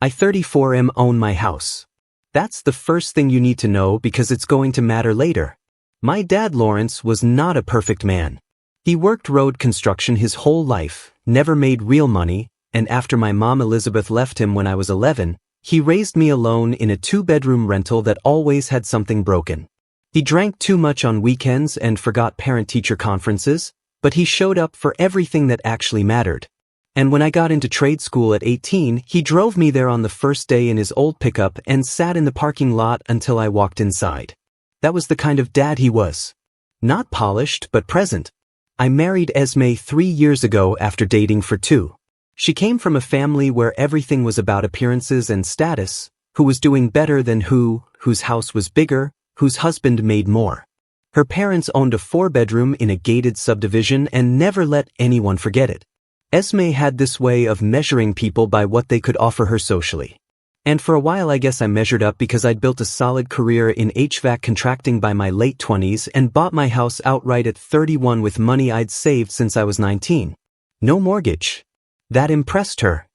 I 34M own my house. That's the first thing you need to know because it's going to matter later. My dad Lawrence was not a perfect man. He worked road construction his whole life, never made real money, and after my mom Elizabeth left him when I was 11, he raised me alone in a 2-bedroom rental that always had something broken. He drank too much on weekends and forgot parent-teacher conferences, but he showed up for everything that actually mattered. And when I got into trade school at 18, he drove me there on the first day in his old pickup and sat in the parking lot until I walked inside. That was the kind of dad he was. Not polished, but present. I married Esme 3 years ago after dating for 2. She came from a family where everything was about appearances and status, who was doing better than whose house was bigger, whose husband made more. Her parents owned a 4-bedroom in a gated subdivision and never let anyone forget it. Esme had this way of measuring people by what they could offer her socially. And for a while I guess I measured up because I'd built a solid career in HVAC contracting by my late 20s and bought my house outright at 31 with money I'd saved since I was 19. No mortgage. That impressed her.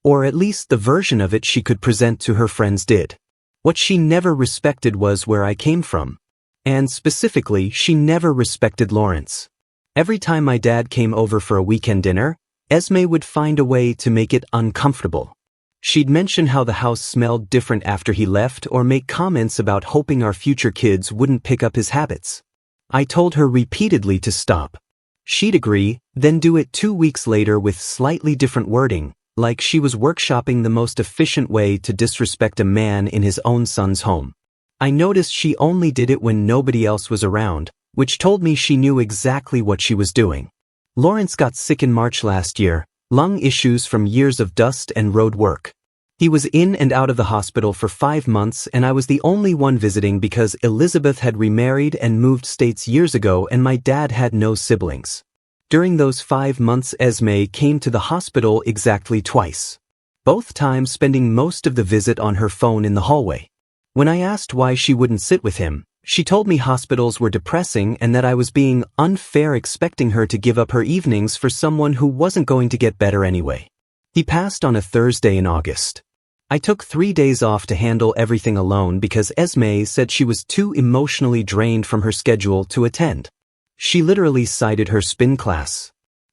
Or at least the version of it she could present to her friends did. What she never respected was where I came from. And specifically, she never respected Lawrence. Every time my dad came over for a weekend dinner, Esme would find a way to make it uncomfortable. She'd mention how the house smelled different after he left or make comments about hoping our future kids wouldn't pick up his habits. I told her repeatedly to stop. She'd agree, then do it 2 weeks later with slightly different wording, like she was workshopping the most efficient way to disrespect a man in his own son's home. I noticed she only did it when nobody else was around, which told me she knew exactly what she was doing. Lawrence got sick in March last year, lung issues from years of dust and road work. He was in and out of the hospital for 5 months and I was the only one visiting because Elizabeth had remarried and moved states years ago and my dad had no siblings. During those 5 months Esme came to the hospital exactly twice. Both times spending most of the visit on her phone in the hallway. When I asked why she wouldn't sit with him, she told me hospitals were depressing and that I was being unfair expecting her to give up her evenings for someone who wasn't going to get better anyway. He passed on a Thursday in August. I took 3 days off to handle everything alone because Esme said she was too emotionally drained from her schedule to attend. She literally cited her spin class.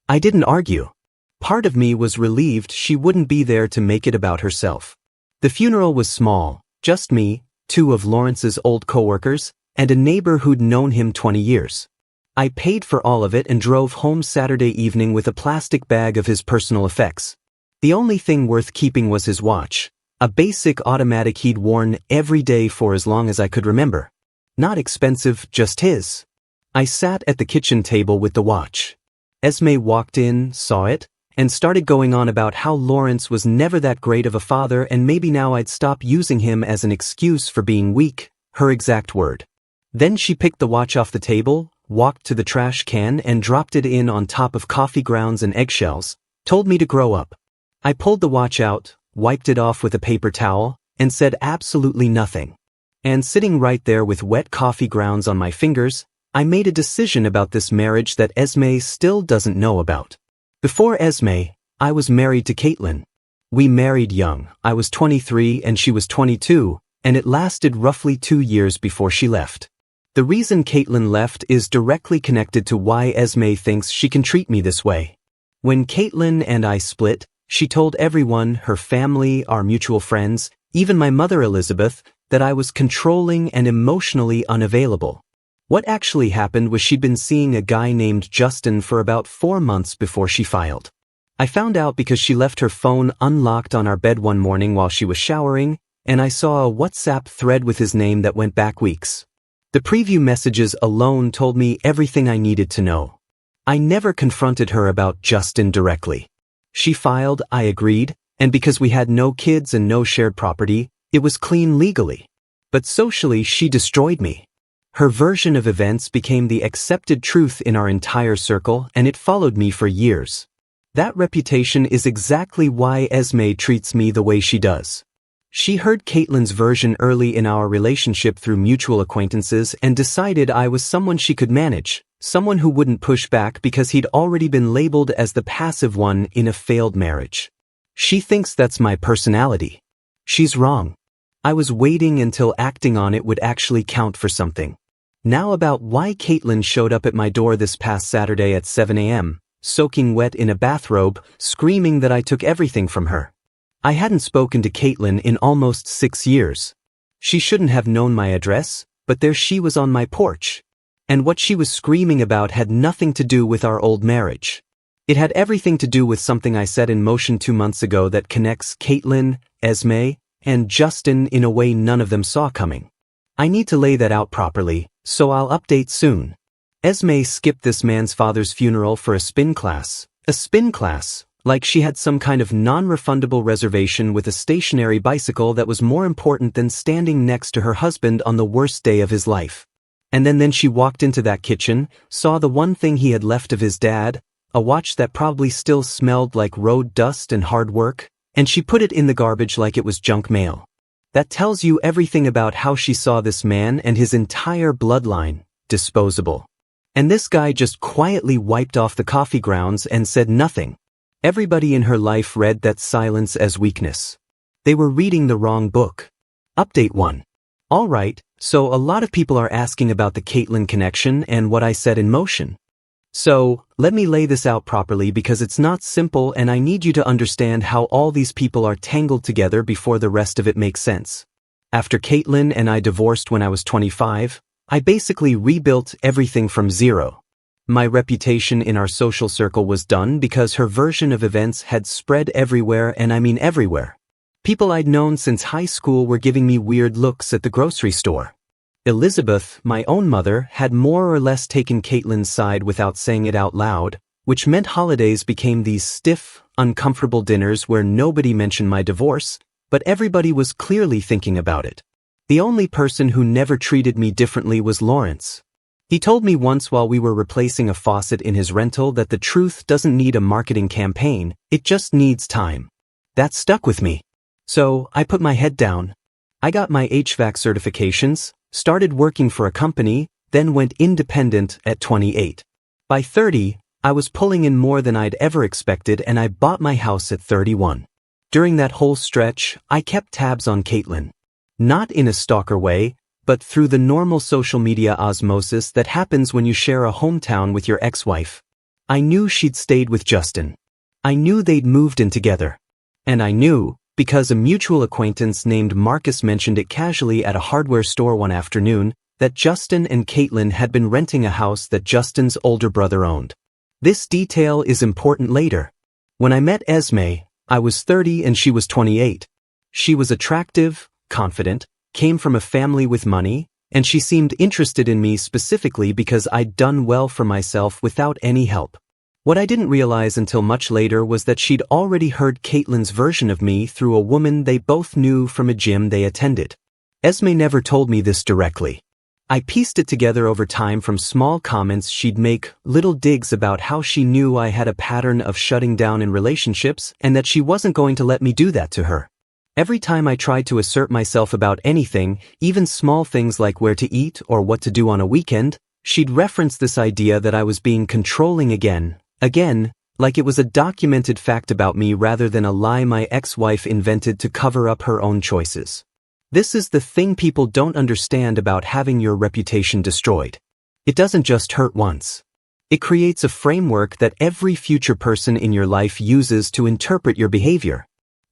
I didn't argue. Part of me was relieved she wouldn't be there to make it about herself. The funeral was small, just me, 2 of Lawrence's old coworkers, and a neighbor who'd known him 20 years. I paid for all of it and drove home Saturday evening with a plastic bag of his personal effects. The only thing worth keeping was his watch, a basic automatic he'd worn every day for as long as I could remember. Not expensive, just his. I sat at the kitchen table with the watch. Esme walked in, saw it, and started going on about how Lawrence was never that great of a father and maybe now I'd stop using him as an excuse for being weak, her exact word. Then she picked the watch off the table, walked to the trash can and dropped it in on top of coffee grounds and eggshells, told me to grow up. I pulled the watch out, wiped it off with a paper towel, and said absolutely nothing. And sitting right there with wet coffee grounds on my fingers, I made a decision about this marriage that Esme still doesn't know about. Before Esme, I was married to Caitlin. We married young. I was 23 and she was 22, and it lasted roughly 2 years before she left. The reason Caitlin left is directly connected to why Esme thinks she can treat me this way. When Caitlin and I split, she told everyone, her family, our mutual friends, even my mother Elizabeth, that I was controlling and emotionally unavailable. What actually happened was she'd been seeing a guy named Justin for about 4 months before she filed. I found out because she left her phone unlocked on our bed one morning while she was showering, and I saw a WhatsApp thread with his name that went back weeks. The preview messages alone told me everything I needed to know. I never confronted her about Justin directly. She filed, I agreed, and because we had no kids and no shared property, it was clean legally. But socially, she destroyed me. Her version of events became the accepted truth in our entire circle, and it followed me for years. That reputation is exactly why Esme treats me the way she does. She heard Caitlin's version early in our relationship through mutual acquaintances and decided I was someone she could manage, someone who wouldn't push back because he'd already been labeled as the passive one in a failed marriage. She thinks that's my personality. She's wrong. I was waiting until acting on it would actually count for something. Now about why Caitlin showed up at my door this past Saturday at 7 a.m., soaking wet in a bathrobe, screaming that I took everything from her. I hadn't spoken to Caitlin in almost 6 years. She shouldn't have known my address, but there she was on my porch. And what she was screaming about had nothing to do with our old marriage. It had everything to do with something I set in motion 2 months ago that connects Caitlin, Esme, and Justin in a way none of them saw coming. I need to lay that out properly, so I'll update soon. Esme skipped this man's father's funeral for a spin class. A spin class, like she had some kind of non-refundable reservation with a stationary bicycle that was more important than standing next to her husband on the worst day of his life. And then she walked into that kitchen, saw the one thing he had left of his dad, a watch that probably still smelled like road dust and hard work, and she put it in the garbage like it was junk mail. That tells you everything about how she saw this man and his entire bloodline, disposable. And this guy just quietly wiped off the coffee grounds and said nothing. Everybody in her life read that silence as weakness. They were reading the wrong book. Update 1. Alright, so a lot of people are asking about the Caitlin connection and what I set in motion. So, let me lay this out properly because it's not simple and I need you to understand how all these people are tangled together before the rest of it makes sense. After Caitlin and I divorced when I was 25, I basically rebuilt everything from zero. My reputation in our social circle was done because her version of events had spread everywhere, and I mean everywhere. People I'd known since high school were giving me weird looks at the grocery store. Elizabeth, my own mother, had more or less taken Caitlin's side without saying it out loud, which meant holidays became these stiff, uncomfortable dinners where nobody mentioned my divorce, but everybody was clearly thinking about it. The only person who never treated me differently was Lawrence. He told me once while we were replacing a faucet in his rental that the truth doesn't need a marketing campaign, it just needs time. That stuck with me. So, I put my head down. I got my HVAC certifications, started working for a company, then went independent at 28. By 30, I was pulling in more than I'd ever expected and I bought my house at 31. During that whole stretch, I kept tabs on Caitlin. Not in a stalker way, but through the normal social media osmosis that happens when you share a hometown with your ex-wife. I knew she'd stayed with Justin. I knew they'd moved in together. And I knew, because a mutual acquaintance named Marcus mentioned it casually at a hardware store one afternoon, that Justin and Caitlin had been renting a house that Justin's older brother owned. This detail is important later. When I met Esme, I was 30 and she was 28. She was attractive, confident, came from a family with money, and she seemed interested in me specifically because I'd done well for myself without any help. What I didn't realize until much later was that she'd already heard Caitlin's version of me through a woman they both knew from a gym they attended. Esme never told me this directly. I pieced it together over time from small comments she'd make, little digs about how she knew I had a pattern of shutting down in relationships and that she wasn't going to let me do that to her. Every time I tried to assert myself about anything, even small things like where to eat or what to do on a weekend, she'd reference this idea that I was being controlling again, like it was a documented fact about me rather than a lie my ex-wife invented to cover up her own choices. This is the thing people don't understand about having your reputation destroyed. It doesn't just hurt once. It creates a framework that every future person in your life uses to interpret your behavior.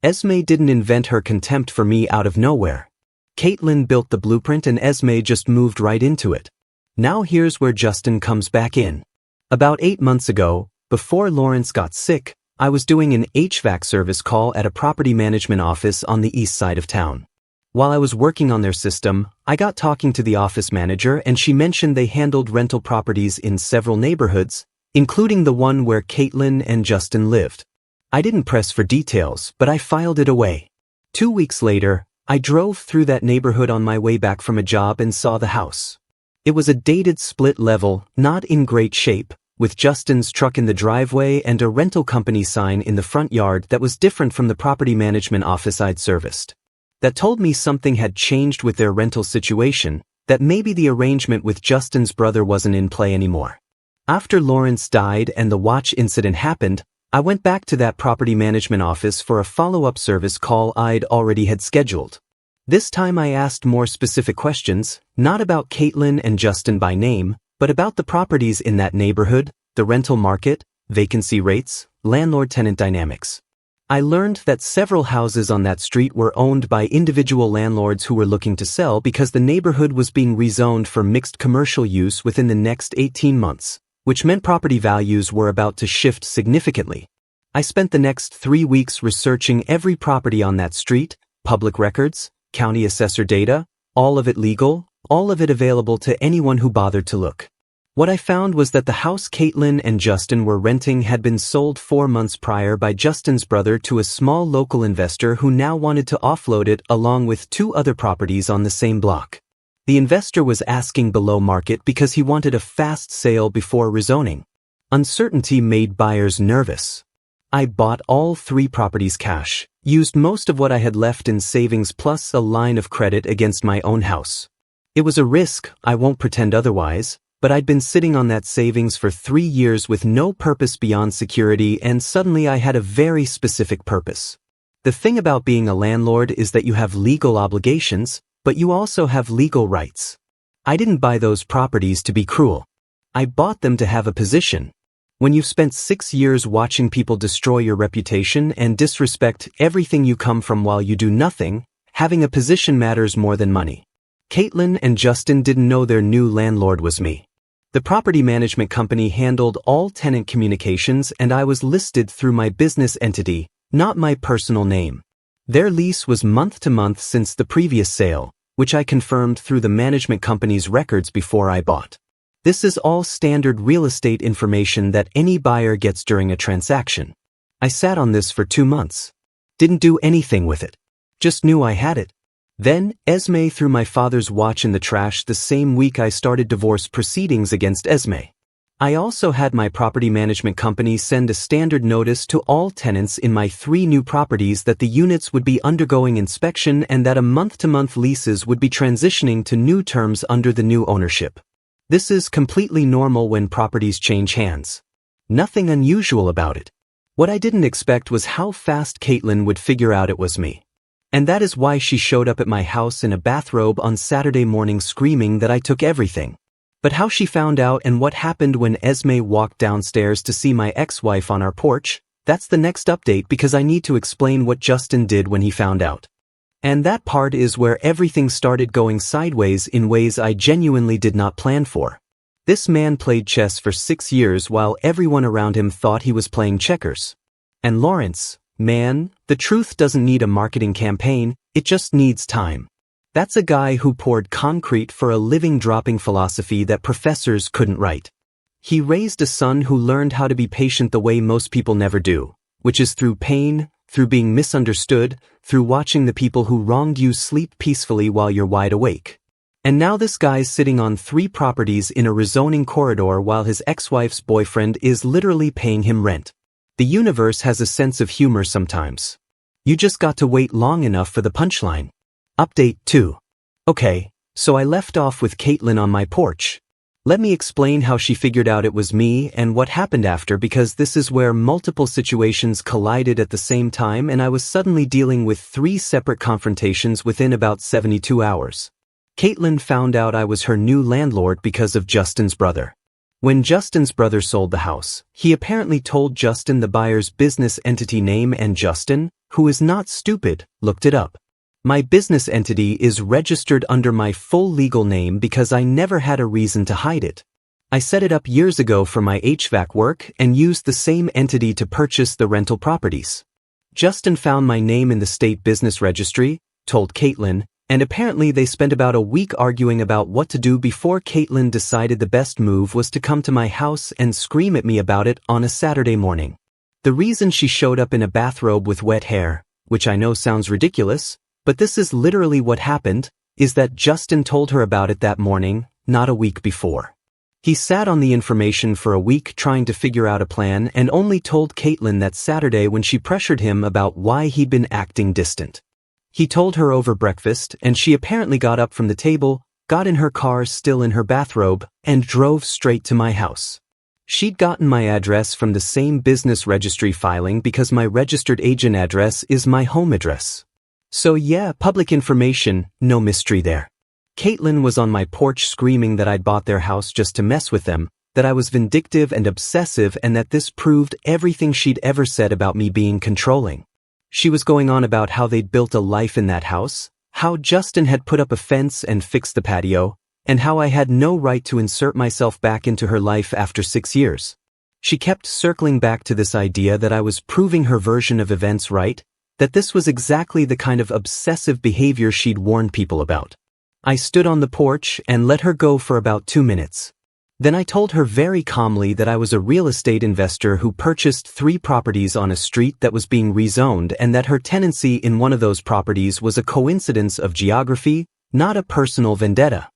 Esme didn't invent her contempt for me out of nowhere. Caitlin built the blueprint and Esme just moved right into it. Now here's where Justin comes back in. About 8 months ago, before Lawrence got sick, I was doing an HVAC service call at a property management office on the east side of town. While I was working on their system, I got talking to the office manager and she mentioned they handled rental properties in several neighborhoods, including the one where Caitlin and Justin lived. I didn't press for details, but I filed it away. 2 weeks later, I drove through that neighborhood on my way back from a job and saw the house. It was a dated split level, not in great shape, with Justin's truck in the driveway and a rental company sign in the front yard that was different from the property management office I'd serviced. That told me something had changed with their rental situation, that maybe the arrangement with Justin's brother wasn't in play anymore. After Lawrence died and the watch incident happened, I went back to that property management office for a follow-up service call I'd already had scheduled. This time I asked more specific questions, not about Caitlin and Justin by name, but about the properties in that neighborhood, the rental market, vacancy rates, landlord-tenant dynamics. I learned that several houses on that street were owned by individual landlords who were looking to sell because the neighborhood was being rezoned for mixed commercial use within the next 18 months, which meant property values were about to shift significantly. I spent the next 3 weeks researching every property on that street, public records, county assessor data, all of it legal, all of it available to anyone who bothered to look. What I found was that the house Caitlin and Justin were renting had been sold 4 months prior by Justin's brother to a small local investor who now wanted to offload it along with 2 other properties on the same block. The investor was asking below market because he wanted a fast sale before rezoning. Uncertainty made buyers nervous. I bought all 3 properties cash, used most of what I had left in savings plus a line of credit against my own house. It was a risk, I won't pretend otherwise, but I'd been sitting on that savings for 3 years with no purpose beyond security, and suddenly I had a very specific purpose. The thing about being a landlord is that you have legal obligations, but you also have legal rights. I didn't buy those properties to be cruel. I bought them to have a position. When you've spent 6 years watching people destroy your reputation and disrespect everything you come from while you do nothing, having a position matters more than money. Caitlin and Justin didn't know their new landlord was me. The property management company handled all tenant communications and I was listed through my business entity, not my personal name. Their lease was month to month since the previous sale, which I confirmed through the management company's records before I bought. This is all standard real estate information that any buyer gets during a transaction. I sat on this for 2 months. Didn't do anything with it. Just knew I had it. Then, Esme threw my father's watch in the trash the same week I started divorce proceedings against Esme. I also had my property management company send a standard notice to all tenants in my 3 new properties that the units would be undergoing inspection and that a month-to-month leases would be transitioning to new terms under the new ownership. This is completely normal when properties change hands. Nothing unusual about it. What I didn't expect was how fast Caitlin would figure out it was me. And that is why she showed up at my house in a bathrobe on Saturday morning screaming that I took everything. But how she found out and what happened when Esme walked downstairs to see my ex-wife on our porch, that's the next update because I need to explain what Justin did when he found out. And that part is where everything started going sideways in ways I genuinely did not plan for. This man played chess for 6 years while everyone around him thought he was playing checkers. And Lawrence, man, the truth doesn't need a marketing campaign, it just needs time. That's a guy who poured concrete for a living dropping philosophy that professors couldn't write. He raised a son who learned how to be patient the way most people never do, which is through pain, through being misunderstood, through watching the people who wronged you sleep peacefully while you're wide awake. And now this guy's sitting on 3 properties in a rezoning corridor while his ex-wife's boyfriend is literally paying him rent. The universe has a sense of humor sometimes. You just got to wait long enough for the punchline. Update 2. Okay, so I left off with Caitlin on my porch. Let me explain how she figured out it was me and what happened after, because this is where multiple situations collided at the same time and I was suddenly dealing with 3 separate confrontations within about 72 hours. Caitlin found out I was her new landlord because of Justin's brother. When Justin's brother sold the house, he apparently told Justin the buyer's business entity name and Justin, who is not stupid, looked it up. My business entity is registered under my full legal name because I never had a reason to hide it. I set it up years ago for my HVAC work and used the same entity to purchase the rental properties. Justin found my name in the state business registry, told Caitlin, and apparently they spent about a week arguing about what to do before Caitlin decided the best move was to come to my house and scream at me about it on a Saturday morning. The reason she showed up in a bathrobe with wet hair, which I know sounds ridiculous, but this is literally what happened, is that Justin told her about it that morning, not a week before. He sat on the information for a week trying to figure out a plan and only told Caitlin that Saturday when she pressured him about why he'd been acting distant. He told her over breakfast and she apparently got up from the table, got in her car still in her bathrobe, and drove straight to my house. She'd gotten my address from the same business registry filing because my registered agent address is my home address. So yeah, public information, no mystery there. Caitlin was on my porch screaming that I'd bought their house just to mess with them, that I was vindictive and obsessive, and that this proved everything she'd ever said about me being controlling. She was going on about how they'd built a life in that house, how Justin had put up a fence and fixed the patio, and how I had no right to insert myself back into her life after 6 years. She kept circling back to this idea that I was proving her version of events right, that this was exactly the kind of obsessive behavior she'd warned people about. I stood on the porch and let her go for about 2 minutes. Then I told her very calmly that I was a real estate investor who purchased 3 properties on a street that was being rezoned, and that her tenancy in one of those properties was a coincidence of geography, not a personal vendetta.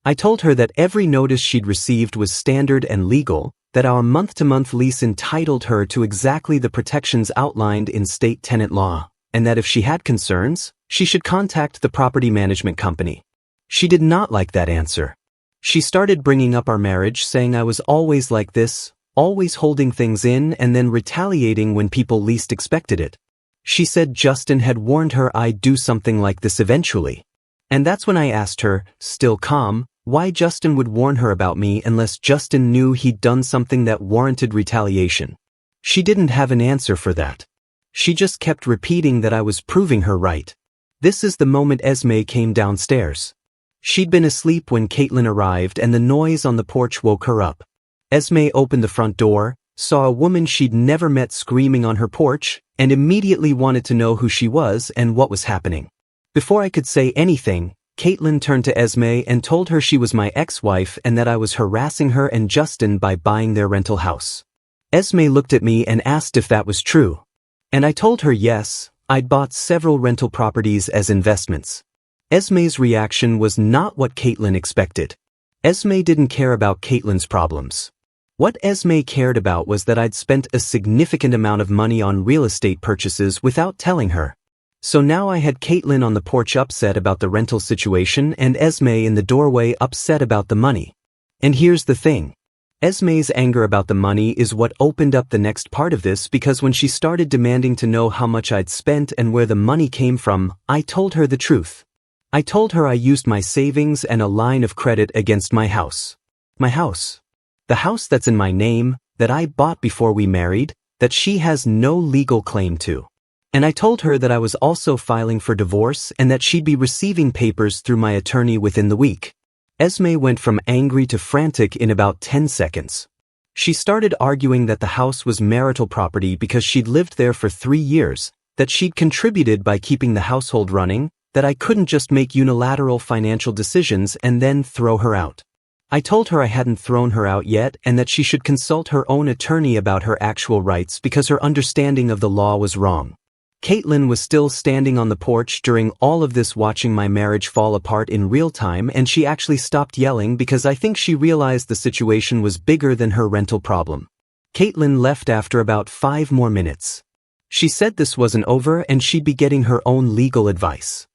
I told her that every notice she'd received was standard and legal, that our month-to-month lease entitled her to exactly the protections outlined in state tenant law, and that if she had concerns, she should contact the property management company. She did not like that answer. She started bringing up our marriage, saying I was always like this, always holding things in and then retaliating when people least expected it. She said Justin had warned her I'd do something like this eventually. And that's when I asked her, still calm, why Justin would warn her about me unless Justin knew he'd done something that warranted retaliation. She didn't have an answer for that. She just kept repeating that I was proving her right. This is the moment Esme came downstairs. She'd been asleep when Caitlin arrived, and the noise on the porch woke her up. Esme opened the front door, saw a woman she'd never met screaming on her porch, and immediately wanted to know who she was and what was happening. Before I could say anything, Caitlin turned to Esme and told her she was my ex-wife and that I was harassing her and Justin by buying their rental house. Esme looked at me and asked if that was true. And I told her yes, I'd bought several rental properties as investments. Esme's reaction was not what Caitlin expected. Esme didn't care about Caitlin's problems. What Esme cared about was that I'd spent a significant amount of money on real estate purchases without telling her. So now I had Caitlin on the porch upset about the rental situation and Esme in the doorway upset about the money. And here's the thing. Esme's anger about the money is what opened up the next part of this, because when she started demanding to know how much I'd spent and where the money came from, I told her the truth. I told her I used my savings and a line of credit against my house. My house. The house that's in my name, that I bought before we married, that she has no legal claim to. And I told her that I was also filing for divorce and that she'd be receiving papers through my attorney within the week. Esme went from angry to frantic in about 10 seconds. She started arguing that the house was marital property because she'd lived there for 3 years, that she'd contributed by keeping the household running, that I couldn't just make unilateral financial decisions and then throw her out. I told her I hadn't thrown her out yet and that she should consult her own attorney about her actual rights because her understanding of the law was wrong. Caitlin was still standing on the porch during all of this, watching my marriage fall apart in real time, and she actually stopped yelling because I think she realized the situation was bigger than her rental problem. Caitlin left after about 5 more minutes. She said this wasn't over and she'd be getting her own legal advice.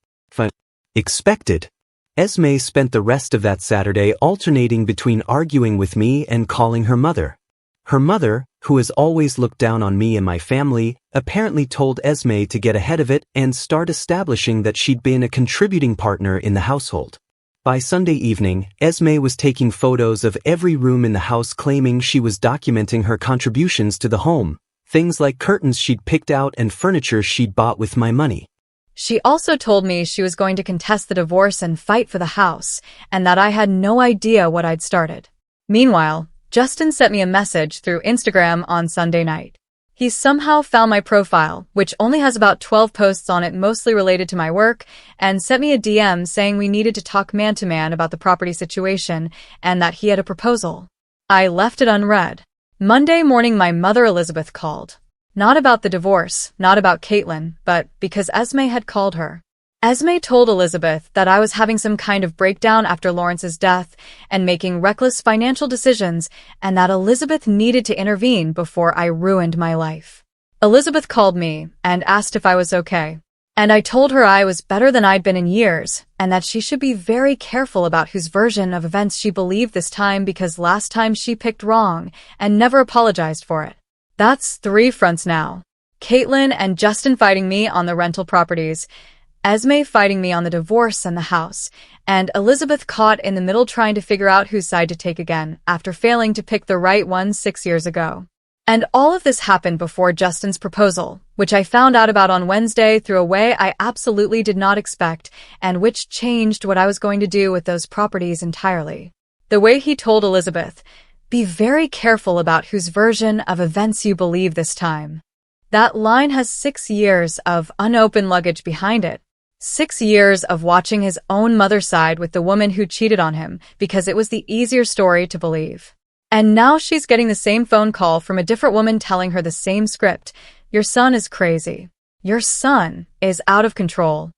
Expected. Esme spent the rest of that Saturday alternating between arguing with me and calling her mother. Her mother, who has always looked down on me and my family, apparently told Esme to get ahead of it and start establishing that she'd been a contributing partner in the household. By Sunday evening, Esme was taking photos of every room in the house, claiming she was documenting her contributions to the home, things like curtains she'd picked out and furniture she'd bought with my money. She also told me she was going to contest the divorce and fight for the house, and that I had no idea what I'd started. Meanwhile, Justin sent me a message through Instagram on Sunday night. He somehow found my profile, which only has about 12 posts on it mostly related to my work, and sent me a DM saying we needed to talk man-to-man about the property situation and that he had a proposal. I left it unread. Monday morning my mother Elizabeth called. Not about the divorce, not about Caitlin, but because Esme had called her. Esme told Elizabeth that I was having some kind of breakdown after Lawrence's death and making reckless financial decisions, and that Elizabeth needed to intervene before I ruined my life. Elizabeth called me and asked if I was okay. And I told her I was better than I'd been in years, and that she should be very careful about whose version of events she believed this time because last time she picked wrong and never apologized for it. That's 3 fronts now. Caitlin and Justin fighting me on the rental properties, Esme fighting me on the divorce and the house, and Elizabeth caught in the middle trying to figure out whose side to take again after failing to pick the right one 6 years ago. And all of this happened before Justin's proposal, which I found out about on Wednesday through a way I absolutely did not expect, and which changed what I was going to do with those properties entirely. The way he told Elizabeth, "Be very careful about whose version of events you believe this time." That line has 6 years of unopened luggage behind it. 6 years of watching his own mother's side with the woman who cheated on him because it was the easier story to believe. And now she's getting the same phone call from a different woman telling her the same script. Your son is crazy. Your son is out of control.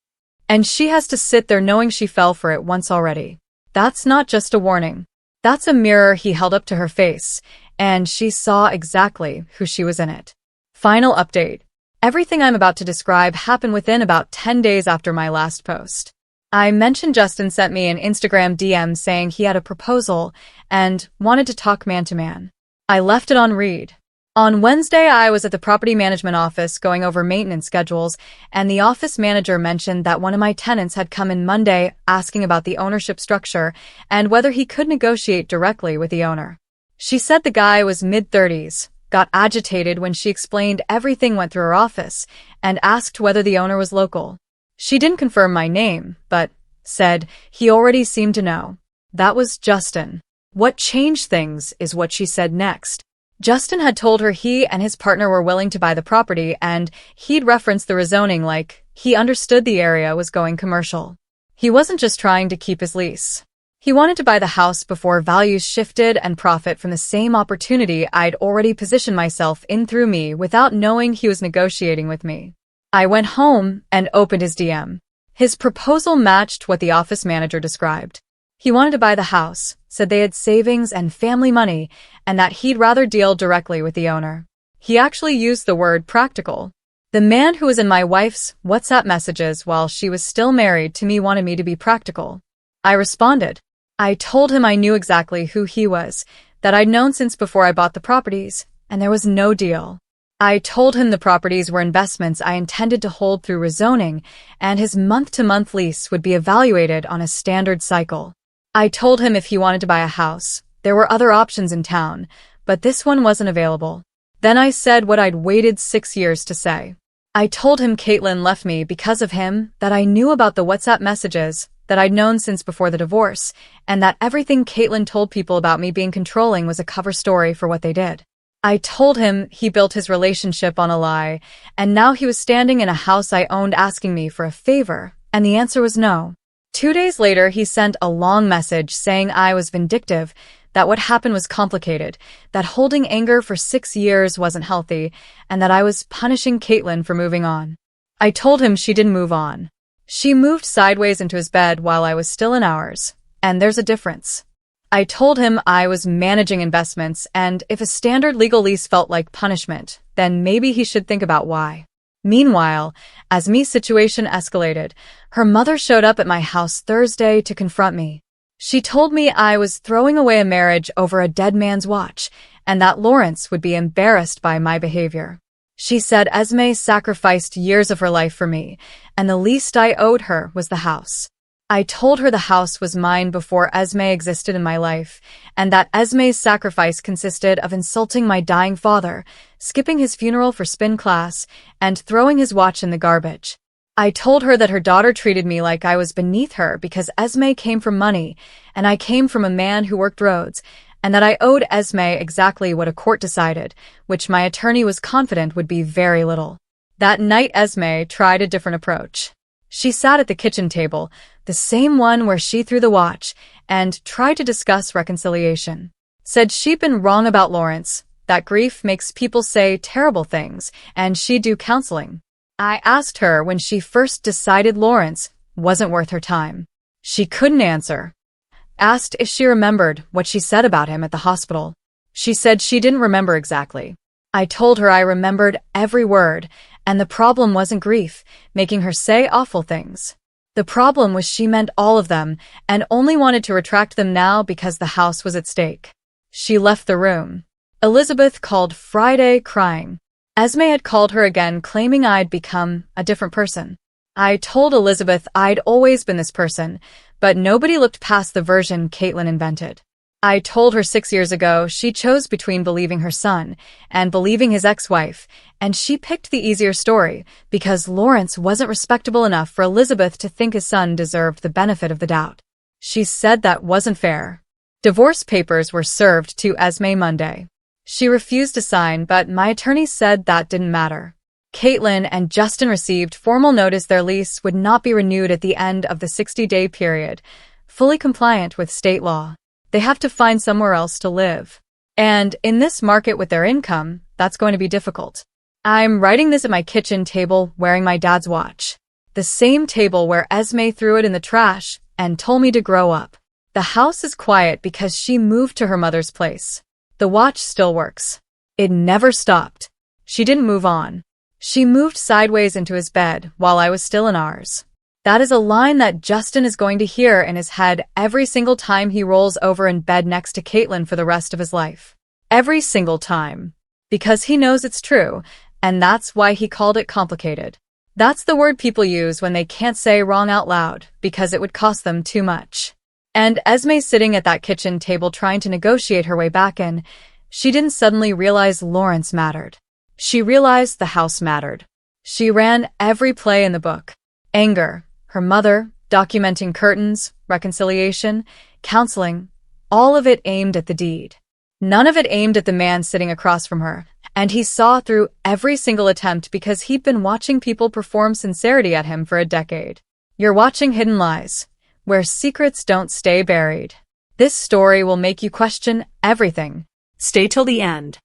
And she has to sit there knowing she fell for it once already. That's not just a warning. That's a mirror he held up to her face, and she saw exactly who she was in it. Final update. Everything I'm about to describe happened within about 10 days after my last post. I mentioned Justin sent me an Instagram DM saying he had a proposal and wanted to talk man-to-man. I left it on read. On Wednesday, I was at the property management office going over maintenance schedules, and the office manager mentioned that one of my tenants had come in Monday asking about the ownership structure and whether he could negotiate directly with the owner. She said the guy was mid-30s, got agitated when she explained everything went through her office, and asked whether the owner was local. She didn't confirm my name, but said he already seemed to know. That was Justin. What changed things is what she said next. Justin had told her he and his partner were willing to buy the property, and he'd referenced the rezoning like he understood the area was going commercial. He wasn't just trying to keep his lease. He wanted to buy the house before values shifted and profit from the same opportunity I'd already positioned myself in through me without knowing he was negotiating with me. I went home and opened his DM. His proposal matched what the office manager described. He wanted to buy the house, said they had savings and family money, and that he'd rather deal directly with the owner. He actually used the word practical. The man who was in my wife's WhatsApp messages while she was still married to me wanted me to be practical. I responded. I told him I knew exactly who he was, that I'd known since before I bought the properties, and there was no deal. I told him the properties were investments I intended to hold through rezoning, and his month-to-month lease would be evaluated on a standard cycle. I told him if he wanted to buy a house, there were other options in town, but this one wasn't available. Then I said what I'd waited 6 years to say. I told him Caitlin left me because of him, that I knew about the WhatsApp messages, that I'd known since before the divorce, and that everything Caitlin told people about me being controlling was a cover story for what they did. I told him he built his relationship on a lie, and now he was standing in a house I owned asking me for a favor, and the answer was no. 2 days later, he sent a long message saying I was vindictive, that what happened was complicated, that holding anger for 6 years wasn't healthy, and that I was punishing Caitlin for moving on. I told him she didn't move on. She moved sideways into his bed while I was still in ours, and there's a difference. I told him I was managing investments, and if a standard legal lease felt like punishment, then maybe he should think about why. Meanwhile, as Mi's situation escalated, her mother showed up at my house Thursday to confront me. She told me I was throwing away a marriage over a dead man's watch, and that Lawrence would be embarrassed by my behavior. She said Esme sacrificed years of her life for me, and the least I owed her was the house. I told her the house was mine before Esme existed in my life, and that Esme's sacrifice consisted of insulting my dying father, skipping his funeral for spin class, and throwing his watch in the garbage. I told her that her daughter treated me like I was beneath her because Esme came from money, and I came from a man who worked roads, and that I owed Esme exactly what a court decided, which my attorney was confident would be very little. That night Esme tried a different approach. She sat at the kitchen table, the same one where she threw the watch, and tried to discuss reconciliation. Said she'd been wrong about Lawrence, that grief makes people say terrible things, and she'd do counseling. I asked her when she first decided Lawrence wasn't worth her time. She couldn't answer. Asked if she remembered what she said about him at the hospital. She said she didn't remember exactly. I told her I remembered every word, And the problem wasn't grief, making her say awful things. The problem was she meant all of them and only wanted to retract them now because the house was at stake. She left the room. Elizabeth called Friday crying. Esme had called her again, claiming I'd become a different person. I told Elizabeth I'd always been this person, but nobody looked past the version Caitlin invented. I told her 6 years ago she chose between believing her son and believing his ex-wife, and she picked the easier story because Lawrence wasn't respectable enough for Elizabeth to think his son deserved the benefit of the doubt. She said that wasn't fair. Divorce papers were served to Esme Monday. She refused to sign, but my attorney said that didn't matter. Caitlin and Justin received formal notice their lease would not be renewed at the end of the 60-day period, fully compliant with state law. They have to find somewhere else to live. And in this market with their income, that's going to be difficult. I'm writing this at my kitchen table wearing my dad's watch. The same table where Esme threw it in the trash and told me to grow up. The house is quiet because she moved to her mother's place. The watch still works. It never stopped. She didn't move on. She moved sideways into his bed while I was still in ours. That is a line that Justin is going to hear in his head every single time he rolls over in bed next to Caitlin for the rest of his life. Every single time. Because he knows it's true, and that's why he called it complicated. That's the word people use when they can't say wrong out loud, because it would cost them too much. And Esme's sitting at that kitchen table trying to negotiate her way back in. She didn't suddenly realize Lawrence mattered. She realized the house mattered. She ran every play in the book. Anger, her mother, documenting curtains, reconciliation, counseling, all of it aimed at the deed. None of it aimed at the man sitting across from her, and he saw through every single attempt because he'd been watching people perform sincerity at him for a decade. You're watching Hidden Lies, where secrets don't stay buried. This story will make you question everything. Stay till the end.